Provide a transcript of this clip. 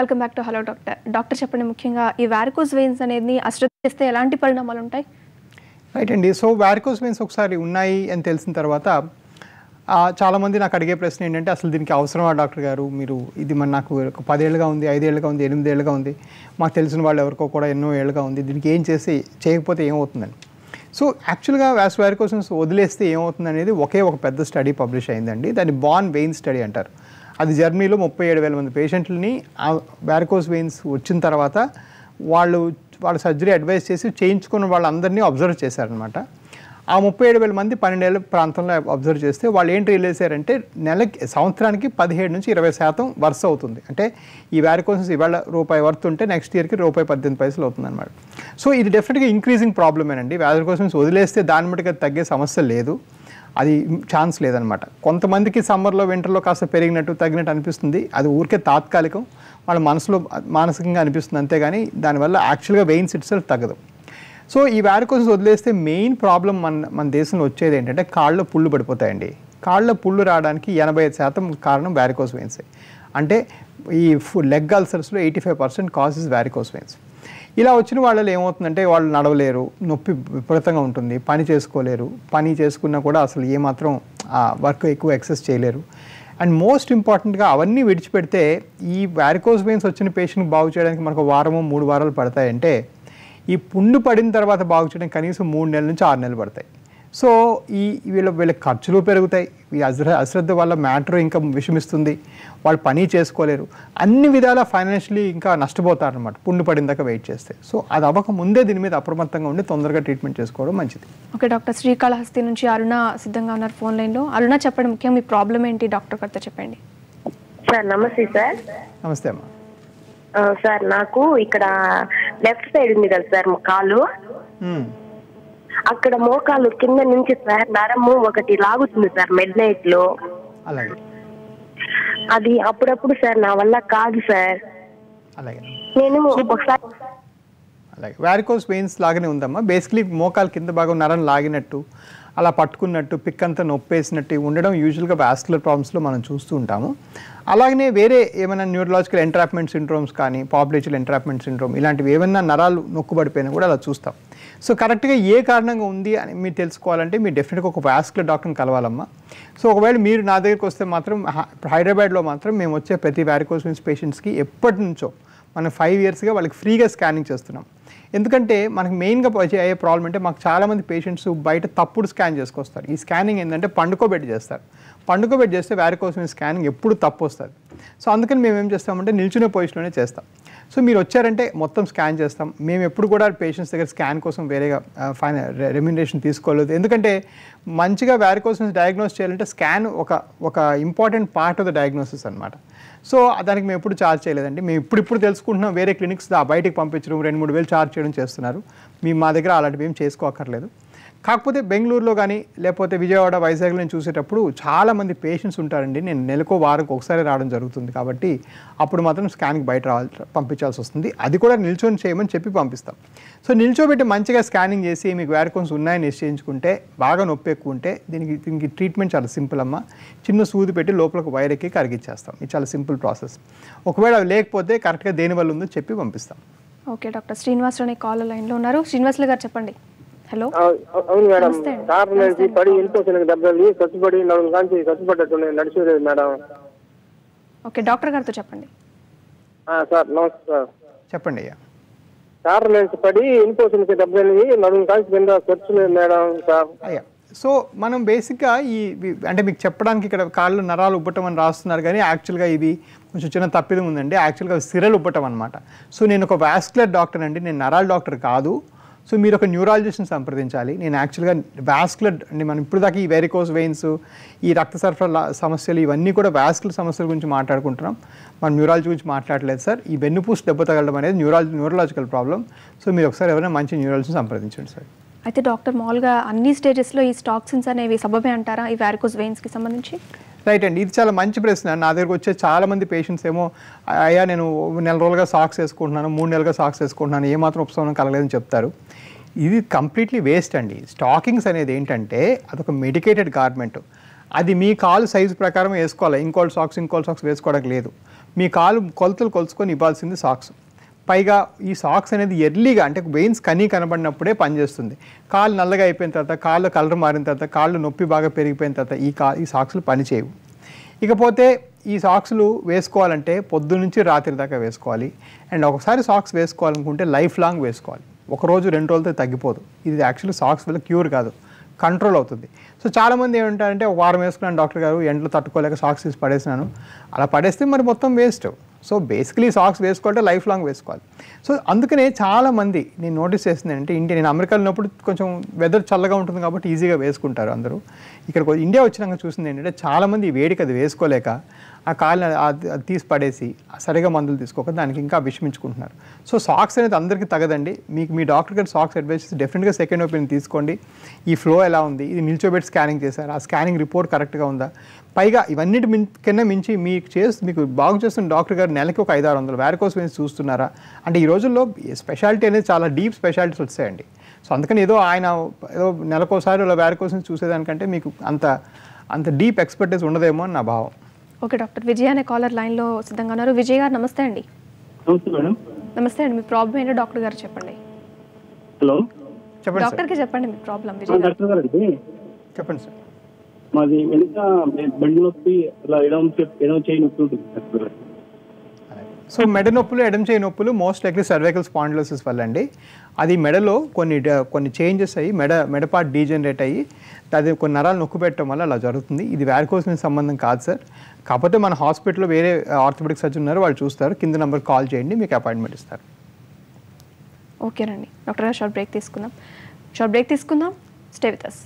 Welcome back to hello doctor. Doctor చెప్పండి, ముఖ్యంగా ఈ వారికోస్ వెయిన్స్ అనేది అశ్రద్ధ చేస్తే ఎలాంటి పరిణామాలు ఉంటాయి? రైట్ అండి. సో వారికోస్ వెయిన్స్ ఒకసారి ఉన్నాయి అని తెలిసిన తర్వాత చాలామంది నాకు అడిగే ప్రశ్న ఏంటంటే, అసలు దీనికి అవసరమా డాక్టర్ గారు? మీరు ఇది మన నాకు 10 ఏళ్ళుగా ఉంది, 5 ఏళ్ళుగా ఉంది, 8 ఏళ్ళుగా ఉంది, మాకు తెలిసిన వాళ్ళు ఎవరికో కూడా ఎన్నో ఏళ్ళుగా ఉంది, దీనికి ఏం చేసి చేయకపోతే ఏమవుతుందని. సో యాక్చువల్గా వారికోస్ వెయిన్స్ వదిలేస్తే ఏమవుతుంది అనేది ఒక పెద్ద స్టడీ పబ్లిష్ అయిందండి. దాన్ని బార్న్ వెయిన్ స్టడీ అంటారు. అది జర్మనీలో 37,000 మంది పేషెంట్లని వారికోస్ వెయిన్స్ వచ్చిన తర్వాత వాళ్ళు సర్జరీ అడ్వైస్ చేసి చేయించుకున్న వాళ్ళందరినీ అబ్జర్వ్ చేశారనమాట. ఆ 37,000 మంది 12 ఏళ్ళ ప్రాంతంలో అబ్జర్వ్ చేస్తే వాళ్ళు ఏంటి రిలీజ్ అయ్యారంటే, సంవత్సరానికి 17 నుంచి 20% వర్స్ అవుతుంది. అంటే ఈ వారికోసెస్ ఇవాళ రూపాయి వర్త్ ఉంటే నెక్స్ట్ ఇయర్కి రూపాయి 18 పైసలు అవుతుంది అనమాట. సో ఇది డెఫినెట్గా ఇంక్రీజింగ్ ప్రాబ్లమేనండి. వారికోసెస్ వదిలేస్తే దాని బట్టి తగ్గే సమస్య లేదు, అది ఛాన్స్ లేదనమాట. కొంతమందికి సమ్మర్లో వింటర్లో కాస్త పెరిగినట్టు తగ్గినట్టు అనిపిస్తుంది, అది ఊరికే తాత్కాలికం, వాళ్ళ మనసులో మానసికంగా అనిపిస్తుంది అంతేగాని దానివల్ల యాక్చువల్గా వెయిన్స్ ఇట్సెల్ఫ్ తగ్గదు. సో ఈ వారికోసెస్ వదిలేస్తే మెయిన్ ప్రాబ్లం మన దేశంలో వచ్చేది ఏంటంటే కాళ్ళలో పుళ్ళు పడిపోతాయండి. కాళ్ళలో పుళ్ళు రావడానికి 85% కారణం వారికోస్ వెయిన్సే. అంటే ఈ లెగ్ అల్సర్స్లో 85% కాజెస్ వారికోస్ వెయిన్స్. ఇలా వచ్చిన వాళ్ళలో ఏమవుతుందంటే, వాళ్ళు నడవలేరు, నొప్పి విపరీతంగా ఉంటుంది, పని చేసుకోలేరు, పని చేసుకున్నా కూడా అసలు ఏమాత్రం వర్క్ ఎక్కువ ఎక్సెస్ చేయలేరు. అండ్ మోస్ట్ ఇంపార్టెంట్గా అవన్నీ విడిచిపెడితే ఈ వారికోస్ వెయిన్స్ వచ్చిన పేషెంట్కి బాగు చేయడానికి మనకు 1 వారం 3 వారాలు పడతాయంటే, ఈ పుండు పడిన తర్వాత బాగు చేయడానికి కనీసం 3 నెలల నుంచి 6 నెలలు పడతాయి. సో వీళ్ళ ఖర్చులు పెరుగుతాయి, ఈ అశ్రద్ధ వల్ల మ్యాటర్ ఇంకా విషమిస్తుంది, వాళ్ళు పని చేసుకోలేరు, అన్ని విధాలా ఫైనాన్షియలీ ఇంకా నష్టపోతారనమాట పుండు పడిన దాకా వెయిట్ చేస్తే. సో అది అవ్వక ముందే దీని మీద అప్రమత్తంగా ఉండి తొందరగా ట్రీట్మెంట్ చేసుకోవడం మంచిది. ఓకే డాక్టర్, శ్రీకాళహస్తి నుంచి అరుణ సిద్ధంగా ఉన్నారు ఫోన్ లైన్లో. అరుణ చెప్పండి, ముఖ్యంగా మీ ప్రాబ్లం ఏంటి డాక్టర్ గారితో చెప్పండి. సార్ నమస్తే సార్. నమస్తే అమ్మా. సార్ నాకు ఇక్కడ లెఫ్ట్ సైడ్ ఉంది కదా సార్ కాలు, అక్కడ మోకాలు కింద నుంచి సార్ నరము ఒకటి లాగుతుంది సార్ మిడ్ నైట్ లో. అలాగే అది అప్పుడప్పుడు సార్ నా వల్ల కాదు సార్. అలాగే నేను ఒకసారి అలాగే వారికోస్ వెయిన్స్ లాగానే ఉందమ్మా. బేసిక్లీ మోకాలు కింద భాగం నరం లాగినట్టు, అలా పట్టుకున్నట్టు, పిక్కంతా నొప్పేసినట్టు ఉండడం యూజువల్గా వాస్కులర్ ప్రాబ్లమ్స్లో మనం చూస్తూ ఉంటాము. అలాగనే వేరే ఏమైనా న్యూరలాజికల్ ఎంట్రాప్మెంట్ సిండ్రోమ్స్ కానీ, పాపులేచువల్ ఎంట్రాప్మెంట్ సిండ్రోమ్ ఇలాంటివి ఏమైనా నరాలు నొక్కుబడిపోయినా కూడా అలా చూస్తాం. సో కరెక్ట్గా ఏ కారణంగా ఉంది అని మీరు తెలుసుకోవాలంటే మీరు డెఫినెట్గా ఒక వాస్కులర్ డాక్టర్ని కలవాలమ్మా. సో ఒకవేళ మీరు నా దగ్గరికి వస్తే మాత్రం హైదరాబాద్లో మాత్రం మేము వచ్చే ప్రతి వారికోస్ వెయిన్స్ పేషెంట్స్కి ఎప్పటి నుంచో మనం 5 ఇయర్స్గా వాళ్ళకి ఫ్రీగా స్కానింగ్ చేస్తున్నాం. ఎందుకంటే మనకు మెయిన్గా అయ్యే ప్రాబ్లం అంటే, మాకు చాలామంది పేషెంట్స్ బయట తప్పుడు స్కాన్ చేసుకొస్తారు. ఈ స్కానింగ్ ఏంటంటే పండుకోబెట్టి చేస్తారు. పండుకోబెట్టి చేస్తే వారికోస్ వెయిన్స్ స్కానింగ్ ఎప్పుడు తప్పు వస్తుంది. సో అందుకని మేము ఏం చేస్తామంటే నిల్చునే పొజిషన్లోనే చేస్తాం. సో మీరు వచ్చారంటే మొత్తం స్కాన్ చేస్తాం. మేము ఎప్పుడు కూడా పేషెంట్స్ దగ్గర స్కాన్ కోసం వేరేగా రెమ్యునరేషన్ తీసుకోలేదు. ఎందుకంటే మంచిగా వారికోస్ వెయిన్స్ డయాగ్నోస్ చేయాలంటే స్కాన్ ఒక important part of the diagnosis అనమాట. సో దానికి మేము ఎప్పుడు ఛార్జ్ చేయలేదండి. మేము ఇప్పుడు తెలుసుకుంటున్నాం, వేరే క్లినిక్స్ బయటికి పంపించడం 2-3 వేలు ఛార్జ్ చేయడం చేస్తున్నారు. మా దగ్గర అలాంటివి ఏం చేసుకోక్కర్లేదు. కాకపోతే బెంగళూరులో కానీ లేకపోతే విజయవాడ, వైజాగ్లో నేను చూసేటప్పుడు చాలామంది పేషెంట్స్ ఉంటారండి. నేను నెలకో వారంకి ఒకసారి రావడం జరుగుతుంది కాబట్టి అప్పుడు మాత్రం స్కాన్కి బయట పంపించాల్సి వస్తుంది. అది కూడా నిల్చొని చేయమని చెప్పి పంపిస్తాం. సో నిల్చోబెట్టి మంచిగా స్కానింగ్ చేసి మీకు వారికోన్స్ ఉన్నాయని నిశ్చయించుకుంటే, బాగా నొప్పి ఎక్కువ ఉంటే దీనికి ట్రీట్మెంట్ చాలా సింపుల్ అమ్మ. చిన్న సూది పెట్టి లోపలికి వైర్ ఎక్కి కరిగిచ్చేస్తాం. ఇది చాలా సింపుల్ ప్రాసెస్. ఒకవేళ అవి లేకపోతే కరెక్ట్గా దేనివల్ల ఉందో చెప్పి పంపిస్తాం. Okay doctor, Srinivas Rao call లైన్లో ఉన్నారు. శ్రీనివాస్ గారు చెప్పండి. హలో. అవును మేడం, కార్ నుంచి పడి వెళ్ళిపోతుంది దెబ్బలు, ఖర్చుపడి ఖర్చుపడ్డట్టు నడిచేది మేడం. ఓకే డాక్టర్ గారితో చెప్పండి. సార్ నమస్తే సార్. చెప్పండి అయ్యా. కార్ నుంచి పడి వెళ్ళిపోతుంది దెబ్బలు, నడుము కాల్చి కింద ఖర్చు లేదు మేడం సార్. అయ్యా, సో మనం బేసిక్గా అంటే మీకు చెప్పడానికి ఇక్కడ కాళ్ళు నరాలు ఉబ్బటం అని రాస్తున్నారు, కానీ యాక్చువల్గా ఇది కొంచెం చిన్న తప్పిదం ఉందండి. యాక్చువల్గా సిరలు ఉబ్బటం అనమాట. సో నేను ఒక వాస్కులర్ డాక్టర్ అండి, నేను నరాల డాక్టర్ కాదు. సో మీరు ఒక న్యూరాలజిస్ట్ని సంప్రదించాలి. నేను యాక్చువల్గా వాస్కులర్ అంటే మనం ఇప్పుడు దాకా ఈ వెరికోస్ వెయిన్స్, ఈ రక్త సరఫరా సమస్యలు ఇవన్నీ కూడా వాస్కులర్ సమస్యల గురించి మాట్లాడుకుంటున్నాం, మనం న్యూరాలజీ గురించి మాట్లాడలేదు సార్. ఈ వెన్నుపూస దెబ్బ తగలడం అనేది న్యూరలాజికల్ ప్రాబ్లం. సో మీరు ఒకసారి ఎవరైనా మంచి న్యూరాలజీని సంప్రదించండి సార్. అయితే డాక్టర్, మామూలుగా అన్ని స్టేజెస్లో ఈ టాక్సిన్స్ అనేవి సబబే అంటారా ఈ వారికోస్ వెయిన్స్కి సంబంధించి? రైట్ అండి, ఇది చాలా మంచి ప్రశ్న. నా దగ్గరకు వచ్చే చాలామంది పేషెంట్స్ ఏమో, అయ్యా నేను 4 నెలలుగా సాక్స్ వేసుకుంటున్నాను, 3 నెలలుగా సాక్స్ వేసుకుంటున్నాను, ఏమాత్రం ఉపశమనం కలగలేదని చెప్తారు. ఇది కంప్లీట్లీ వేస్ట్ అండి. స్టాకింగ్స్ అనేది ఏంటంటే అదొక మెడికేటెడ్ గార్మెంట్. అది మీ కాలు సైజు ప్రకారం వేసుకోవాలి. ఇంకోల్ సాక్స్ వేసుకోవడానికి లేదు. మీ కాలు కొలతలు కొలుచుకొని ఇవ్వాల్సింది సాక్స్. పైగా ఈ సాక్స్ అనేది ఎర్లీగా అంటే వెయిన్స్ కనబడినప్పుడే పనిచేస్తుంది. కాళ్ళు నల్లగా అయిపోయిన తర్వాత, కాళ్ళు కలర్ మారిన తర్వాత, కాళ్ళు నొప్పి బాగా పెరిగిపోయిన తర్వాత ఈ సాక్స్లు పనిచేయవు. ఇకపోతే ఈ సాక్స్లు వేసుకోవాలంటే పొద్దున్నుంచి రాత్రి దాకా వేసుకోవాలి. అండ్ ఒకసారి సాక్స్ వేసుకోవాలనుకుంటే లైఫ్ లాంగ్ వేసుకోవాలి. ఒకరోజు 2 రోజులతో తగ్గిపోదు. ఇది యాక్చువల్లీ సాక్స్ వల్ల క్యూర్ కాదు, కంట్రోల్ అవుతుంది. సో చాలామంది ఏమంటారంటే ఒక వారం వేసుకున్నాను డాక్టర్ గారు, ఎండలో తట్టుకోలేక సాక్స్ తీసి పడేసినాను. అలా పడేస్తే మరి మొత్తం వేస్ట్. సో బేసికలీ సాక్స్ వేసుకోవాలంటే లైఫ్ లాంగ్ వేసుకోవాలి. సో అందుకనే చాలామంది నేను నోటీస్ చేస్తుంది అంటే నేను అమెరికాలో ఉన్నప్పుడు కొంచెం వెదర్ చల్లగా ఉంటుంది కాబట్టి ఈజీగా వేసుకుంటారు అందరూ. ఇక్కడ ఇండియా వచ్చినాక చూసింది ఏంటంటే చాలామంది వేడికి అది వేసుకోలేక ఆ కాళ్ళని అది తీసి పడేసి సరిగా మందులు తీసుకోక దానికి ఇంకా విషమించుకుంటున్నారు. సో సాక్స్ అనేది అందరికీ తగదండి. మీకు మీ డాక్టర్ గారు సాక్స్ అడ్వైస్ చేసి డెఫినెట్గా సెకండ్ ఒపీనియన్ తీసుకోండి. ఈ ఫ్లో ఎలా ఉంది, ఇది నిల్చోబెట్టి స్కానింగ్ చేశారు, ఆ స్కానింగ్ రిపోర్ట్ కరెక్ట్గా ఉందా, పైగా ఇవన్నిటి కన్నా మించి మీకు బాగు చేస్తున్న డాక్టర్ గారు నెలకి ఒక 500-600 వారికోస్ వెయిన్స్ చూస్తున్నారా అంటే ఈ రోజుల్లో స్పెషాలిటీ అనేది చాలా డీప్ స్పెషాలిటీస్ వచ్చాయండి. సో అందుకని ఏదో నెలకోసారి ఇలా వారికోస్ వెయిన్స్ చూసేదానికంటే మీకు అంత డీప్ ఎక్స్పర్టైజ్ ఉండదేమో అని నా భావం. ఓకే డాక్టర్, విజయ్ అనే కాలర్ లైన్లో సిద్ధంగా ఉన్నారు. విజయ్ గారు నమస్తే అండి. నమస్తే మేడం. నమస్తే అండి, మీ ప్రాబ్లం ఏంటో డాక్టర్ గారు చెప్పండి. హలో చెప్పండి డాక్టర్కి చెప్పండి మీ ప్రాబ్లం. విజయ్ గారు డాక్టర్ గారు అండి, చెప్పండి సార్. మాది వెనుక బండి నొప్పి, అలా ఎడమ చేయి నొప్పి ఉంటుంది డాక్టర్ గారు. సో మెడ నొప్పులు, ఎడమ చేయి నొప్పులు మోస్ట్ లైక్లీ సర్వైకల్ స్పాండిలోసిస్ వల్ల అండి. అది మెడలో కొన్ని చేంజెస్ అయ్యి మెడ పార్ట్ డీజనరేట్ అయ్యి అది కొన్ని నరాలు నొక్కు పెట్టడం వల్ల అలా జరుగుతుంది. ఇది వారికోస్ వెయిన్స్ సంబంధం కాదు సార్. కాకపోతే మన హాస్పిటల్లో వేరే ఆర్థోపెడిక్ సర్జన్ ఉన్నారు, వాళ్ళు చూస్తారు. కింద నెంబర్ కాల్ చేయండి, మీకు అపాయింట్మెంట్ ఇస్తారు. ఓకేనండి డాక్టర్ గారు, షార్ట్ బ్రేక్ తీసుకుందాం. Stay with us.